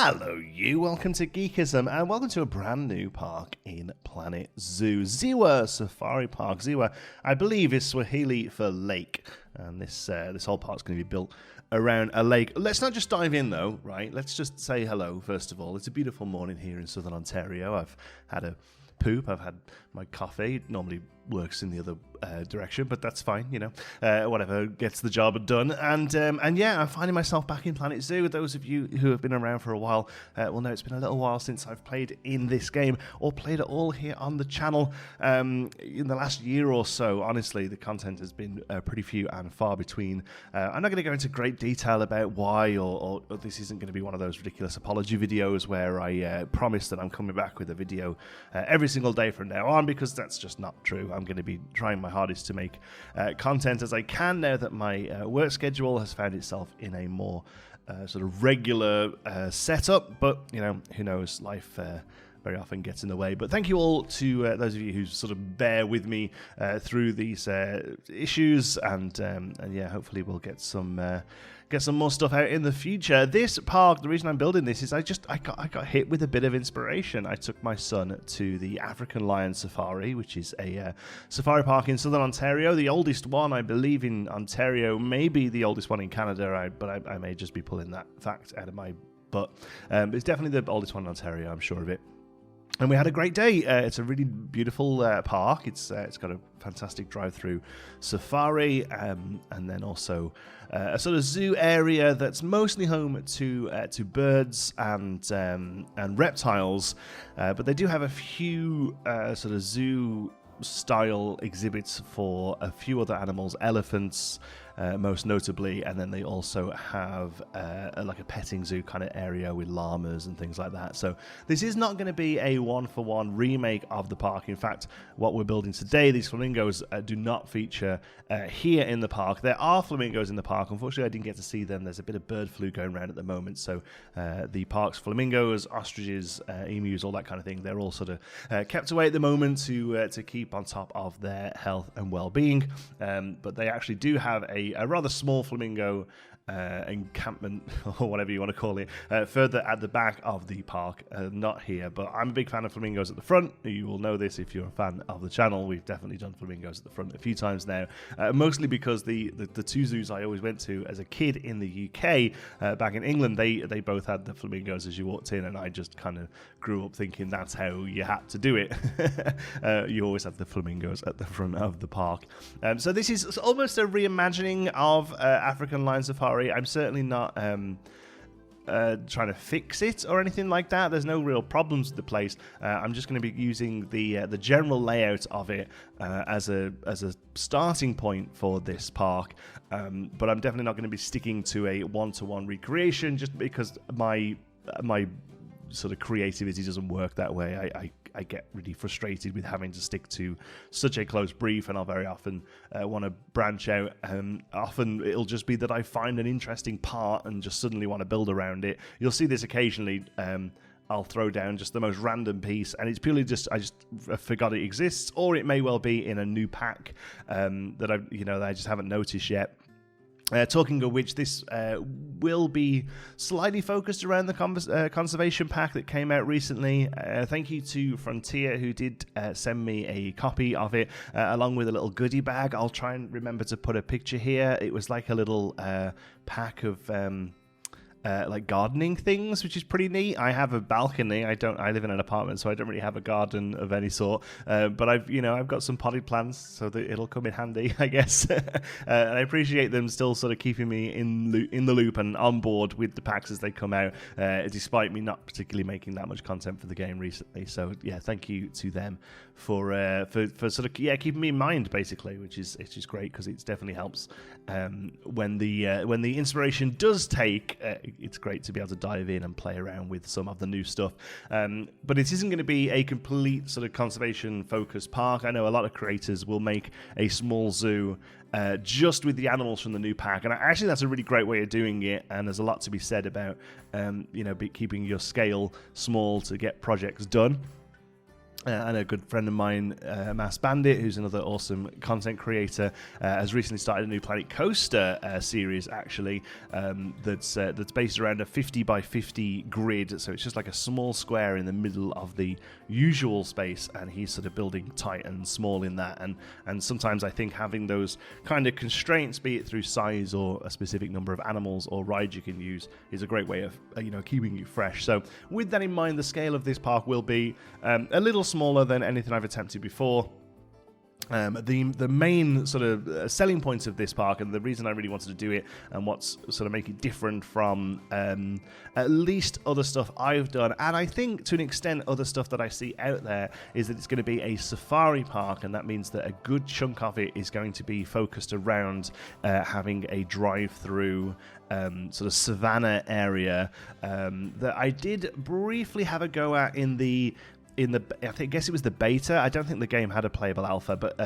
Hello you, welcome to Geekism and welcome to a brand new park in Planet Zoo. Zwa Safari Park. Ziwa, I believe, is Swahili for lake, and this whole park's going to be built around a lake. Let's not just dive in though, right? Let's just say hello first of all. It's a beautiful morning here in southern Ontario. I've had a poop, I've had my coffee. It normally works in the other direction, but that's fine, you know, whatever gets the job done. And yeah, I'm finding myself back in Planet Zoo. Those of you who have been around for a while will know it's been a little while since I've played in this game or played at all here on the channel. In the last year or so, honestly, the content has been pretty few and far between. I'm not going to go into great detail about why, or this isn't going to be one of those ridiculous apology videos where I promise that I'm coming back with a video every single day from now on, because that's just not true. I'm going to be trying my hardest to make content as I can now that my work schedule has found itself in a more sort of regular setup, but you know, who knows, life very often gets in the way. But thank you all to those of you who sort of bear with me through these issues, and yeah, hopefully we'll get some more stuff out in the future. This park, the reason I'm building this is I got hit with a bit of inspiration. I took my son to the African Lion Safari, which is a safari park in southern Ontario, the oldest one, I believe, in Ontario, maybe the oldest one in Canada, but I may just be pulling that fact out of my butt. It's definitely the oldest one in Ontario, I'm sure of it. And we had a great day. It's a really beautiful park. It's got a fantastic drive-through safari, and then also a sort of zoo area that's mostly home to birds and reptiles. But they do have a few sort of zoo-style exhibits for a few other animals, elephants, most notably, and then they also have like a petting zoo kind of area with llamas and things like that. So this is not going to be a one-for-one remake of the park. In fact, what we're building today, these flamingos do not feature here in the park. There are flamingos in the park. Unfortunately, I didn't get to see them. There's a bit of bird flu going around at the moment, so the park's flamingos, ostriches, emus, all that kind of thing, they're all sort of kept away at the moment to keep on top of their health and well-being. But they actually do have a rather small flamingo encampment, or whatever you want to call it, further at the back of the park, not here. But I'm a big fan of flamingos at the front. You will know this if you're a fan of the channel. We've definitely done flamingos at the front a few times now, mostly because the two zoos I always went to as a kid in the UK, back in England, they both had the flamingos as you walked in, and I just kind of grew up thinking that's how you had to do it. You always have the flamingos at the front of the park. So this is almost a reimagining of African Lion Safari. I'm certainly not trying to fix it or anything like that. There's no real problems with the place. I'm just going to be using the general layout of it as a starting point for this park. But I'm definitely not going to be sticking to a one-to-one recreation, just because my sort of creativity doesn't work that way. I get really frustrated with having to stick to such a close brief, and I'll very often want to branch out. Often it'll just be that I find an interesting part and just suddenly want to build around it. You'll see this occasionally. I'll throw down just the most random piece, and it's purely just I just forgot it exists, or it may well be in a new pack that I just haven't noticed yet. Talking of which, this will be slightly focused around the conservation pack that came out recently. Thank you to Frontier, who did send me a copy of it, along with a little goodie bag. I'll try and remember to put a picture here. It was like a little pack of like gardening things, which is pretty neat. I have a balcony. I live in an apartment, so I don't really have a garden of any sort. But I've got some potted plants, so that it'll come in handy, I guess. And I appreciate them still sort of keeping me in the loop and on board with the packs as they come out, despite me not particularly making that much content for the game recently. So yeah, thank you to them for sort of keeping me in mind, basically, which is great, because it definitely helps when the inspiration does take. It's great to be able to dive in and play around with some of the new stuff. But it isn't going to be a complete sort of conservation-focused park. I know a lot of creators will make a small zoo just with the animals from the new pack, and actually that's a really great way of doing it, and there's a lot to be said about keeping your scale small to get projects done. And a good friend of mine, Mass Bandit, who's another awesome content creator, has recently started a new Planet Coaster series, actually, that's based around a 50 by 50 grid. So it's just like a small square in the middle of the usual space, and he's sort of building tight and small in that. And sometimes I think having those kind of constraints, be it through size or a specific number of animals or rides you can use, is a great way of keeping you fresh. So with that in mind, the scale of this park will be a little smaller than anything I've attempted before. The main sort of selling points of this park, and the reason I really wanted to do it, and what's sort of make it different from at least other stuff I've done, and I think to an extent other stuff that I see out there, is that it's going to be a safari park, and that means that a good chunk of it is going to be focused around having a drive-through sort of savannah area that I did briefly have a go at I guess it was the beta. I don't think the game had a playable alpha, but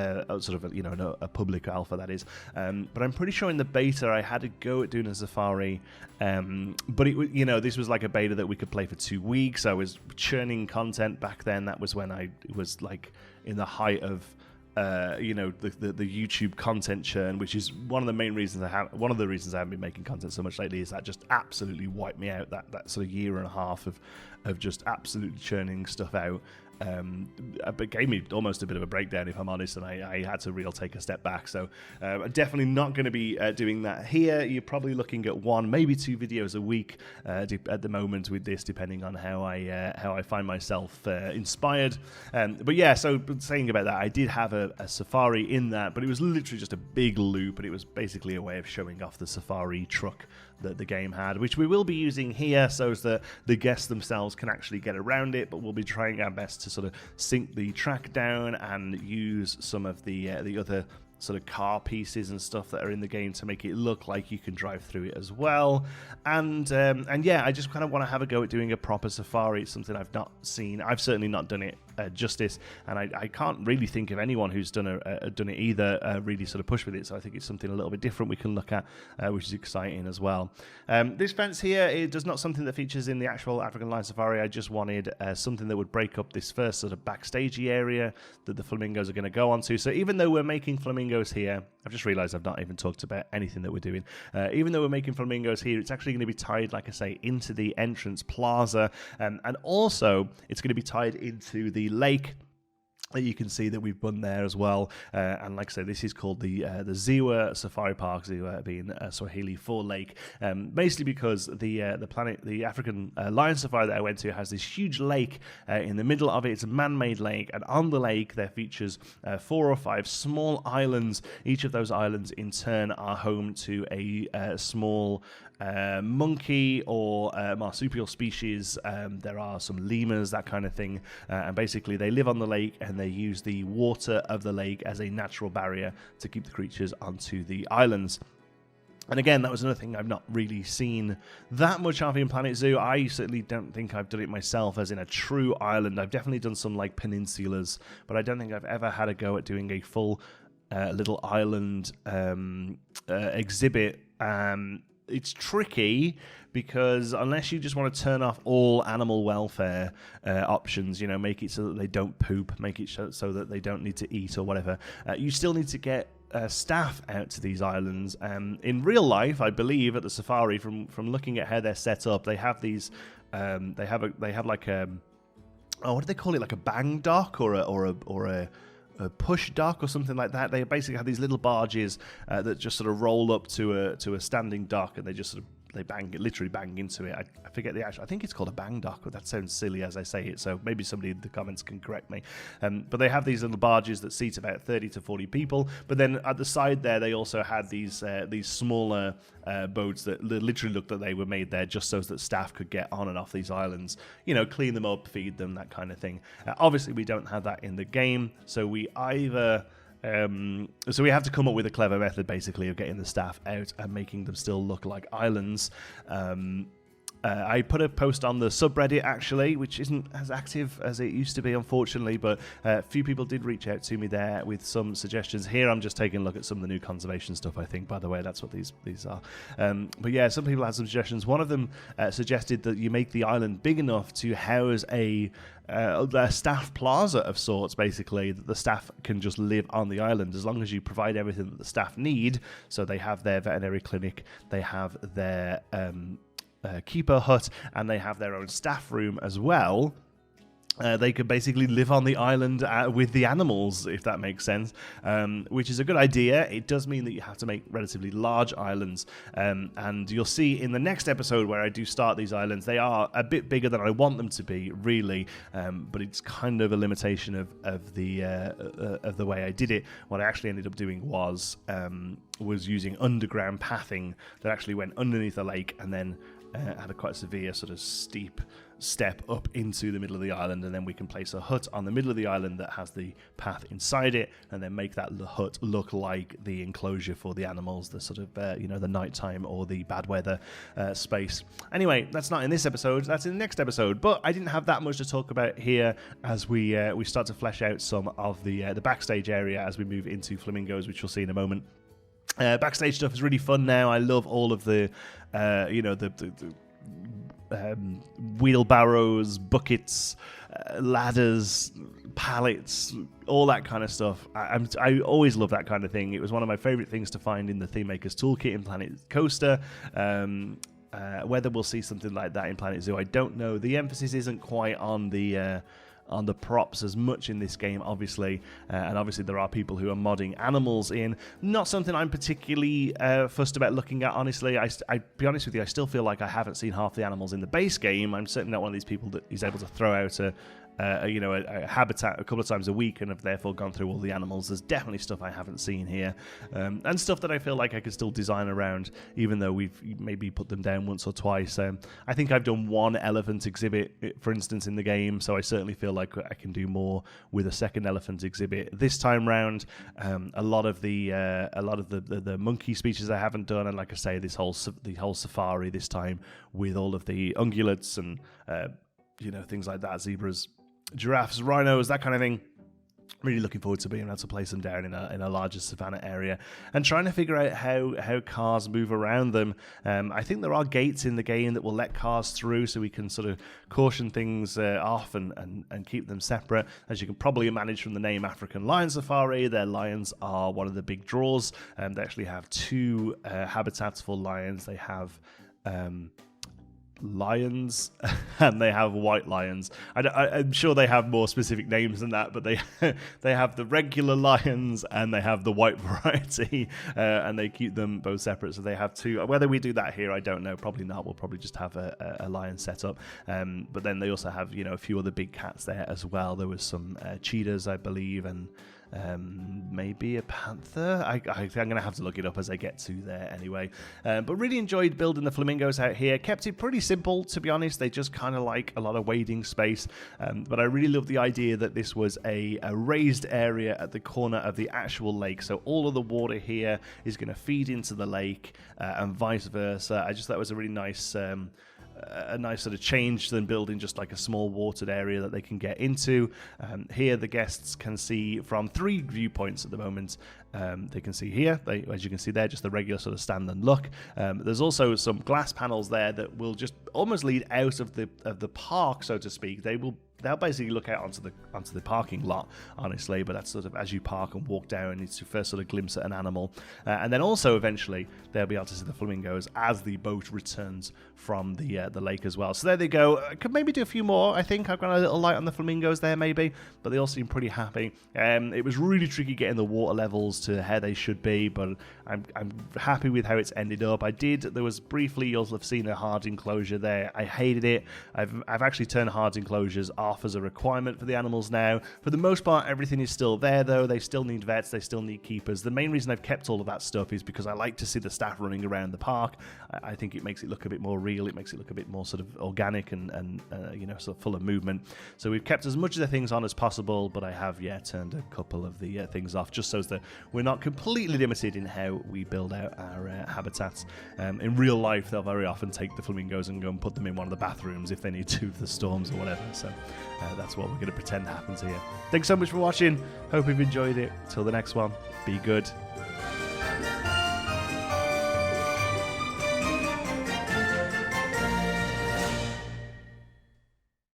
sort of a public alpha, that is. But I'm pretty sure in the beta I had a go at doing a safari. But it this was like a beta that we could play for 2 weeks. I was churning content back then. That was when I was like in the height of the YouTube content churn, which is one of the main reasons I haven't been making content so much lately, is that just absolutely wiped me out, that sort of year and a half of just absolutely churning stuff out. But gave me almost a bit of a breakdown, if I'm honest, and I had to take a step back. So I'm definitely not going to be doing that here. You're probably looking at 1, maybe 2 videos a week at the moment with this, depending on how I find myself inspired. But yeah, so saying about that, I did have a safari in that, but it was literally just a big loop, and it was basically a way of showing off the safari truck that the game had, which we will be using here so that the guests themselves can actually get around it, but we'll be trying our best to sort of sync the track down and use some of the other sort of car pieces and stuff that are in the game to make it look like you can drive through it as well. And yeah, I just kind of want to have a go at doing a proper safari. It's something I've not seen. I've certainly not done it justice, and I can't really think of anyone who's done it either really sort of push with it. So I think it's something a little bit different we can look at, which is exciting as well. This fence here is not something that features in the actual African Lion Safari. I just wanted something that would break up this first sort of backstagey area that the flamingos are going to go onto. So even though we're making flamingos here, I've just realized I've not even talked about anything that we're doing. Even though we're making flamingos here, it's actually going to be tied, like I say, into the entrance plaza, and also it's going to be tied into the lake that you can see that we've done there as well. And like I say, this is called the Ziwa Safari Park, Ziwa being Swahili for lake, basically because the African Lion Safari that I went to has this huge lake in the middle of it. It's a man-made lake, and on the lake there features 4 or 5 small islands. Each of those islands in turn are home to a small monkey or marsupial species. There are some lemurs, that kind of thing, and basically they live on the lake, and they use the water of the lake as a natural barrier to keep the creatures onto the islands. And again, that was another thing I've not really seen that much of in Planet Zoo. I certainly don't think I've done it myself as in a true island. I've definitely done some like peninsulas, but I don't think I've ever had a go at doing a full little island exhibit. It's tricky because unless you just want to turn off all animal welfare options, make it so that they don't poop, make it so that they don't need to eat or whatever, you still need to get staff out to these islands. In real life, I believe at the safari, from looking at how they're set up, they have these. They have like a what do they call it? Like a bang dock or a push dock or something like that. They basically have these little barges that just sort of roll up to a standing dock, and they just sort of literally bang into it. I forget the actual. I think it's called a bang dock, but that sounds silly as I say it. So maybe somebody in the comments can correct me. But they have these little barges that seat about 30 to 40 people. But then at the side there, they also had these smaller boats that literally looked like they were made there just so that staff could get on and off these islands. Clean them up, feed them, that kind of thing. Obviously, we don't have that in the game, so we either. So we have to come up with a clever method, basically, of getting the staff out and making them still look like islands. I put a post on the subreddit, actually, which isn't as active as it used to be, unfortunately, but a few people did reach out to me there with some suggestions. Here, I'm just taking a look at some of the new conservation stuff, I think, by the way. That's what these are. But yeah, some people had some suggestions. One of them suggested that you make the island big enough to house a staff plaza of sorts, basically, that the staff can just live on the island as long as you provide everything that the staff need. So they have their veterinary clinic, they have their keeper hut, and they have their own staff room as well. They could basically live on the island with the animals, if that makes sense, which is a good idea. It does mean that you have to make relatively large islands, and you'll see in the next episode where I do start these islands, they are a bit bigger than I want them to be, really, but it's kind of a limitation of the way I did it. What I actually ended up doing was using underground pathing that actually went underneath the lake and then had a quite severe sort of steep step up into the middle of the island, and then we can place a hut on the middle of the island that has the path inside it, and then make that hut look like the enclosure for the animals, the sort of the nighttime or the bad weather space. Anyway, that's not in this episode, that's in the next episode, but I didn't have that much to talk about here as we start to flesh out some of the backstage area as we move into Flamingos, which you'll see in a moment. Backstage stuff is really fun now. I love all of the wheelbarrows, buckets, ladders, pallets, all that kind of stuff. I always love that kind of thing. It was one of my favorite things to find in the Theme Maker's Toolkit in Planet Coaster. Whether we'll see something like that in Planet Zoo, I don't know. The emphasis isn't quite on the props as much in this game, obviously, and obviously there are people who are modding animals in. Not something I'm particularly fussed about looking at, honestly. I be honest with you, I still feel like I haven't seen half the animals in the base game. I'm certainly not one of these people that is able to throw out a habitat a couple of times a week and have therefore gone through all the animals. There's definitely stuff I haven't seen here, and stuff that I feel like I could still design around, even though we've maybe put them down once or twice. I think I've done one elephant exhibit, for instance, in the game, so I certainly feel like I can do more with a second elephant exhibit this time round. A lot of the monkey speeches I haven't done, and like I say, the whole safari this time with all of the ungulates and things like that, zebras, giraffes, rhinos, that kind of thing. Really looking forward to being able to place them down in a larger savannah area and trying to figure out how cars move around them. I think there are gates in the game that will let cars through, so we can sort of caution things off and keep them separate. As you can probably manage from the name African Lion Safari, their lions are one of the big draws. They actually have two habitats for lions. They have lions and they have white lions. I'm sure they have more specific names than that, but they have the regular lions and they have the white variety, and they keep them both separate, so they have two. Whether we do that here, I don't know. Probably not. We'll probably just have a lion set up, but then they also have a few other big cats there as well. There was some cheetahs, I believe, and maybe a panther. I'm going to have to look it up as I get to there anyway. But really enjoyed building the flamingos out here. Kept it pretty simple, to be honest. They just kind of like a lot of wading space. But I really love the idea that this was a raised area at the corner of the actual lake. So all of the water here is going to feed into the lake and vice versa. I just thought it was a really nice sort of change than building just like a small watered area that they can get into. Here the guests can see from 3 viewpoints at the moment. They can see here, as you can see there, just the regular sort of stand and look. There's also some glass panels there that will just almost lead out of the park, so to speak. They'll basically look out onto the parking lot, honestly, but that's sort of as you park and walk down, it's your first sort of glimpse at an animal. And then also eventually they'll be able to see the flamingos as the boat returns from the lake as well. So there they go. I could maybe do a few more. I think I've got a little light on the flamingos there maybe, but they all seem pretty happy. It was really tricky getting the water levels to how they should be, but I'm happy with how it's ended up. There was briefly, you'll have seen a hard enclosure there. I hated it. I've actually turned hard enclosures off staff as a requirement for the animals now. For the most part, everything is still there, though. They still need vets, they still need keepers. The main reason I've kept all of that stuff is because I like to see the staff running around the park. I think it makes it look a bit more real, it makes it look a bit more sort of organic and you know, sort of full of movement. So we've kept as much of the things on as possible, but I have, turned a couple of the things off, just so that we're not completely limited in how we build out our habitats. In real life, they'll very often take the flamingos and go and put them in one of the bathrooms if they need to for the storms or whatever. So that's what we're going to pretend happens here. Thanks so much for watching. Hope you've enjoyed it. Till the next one, be good.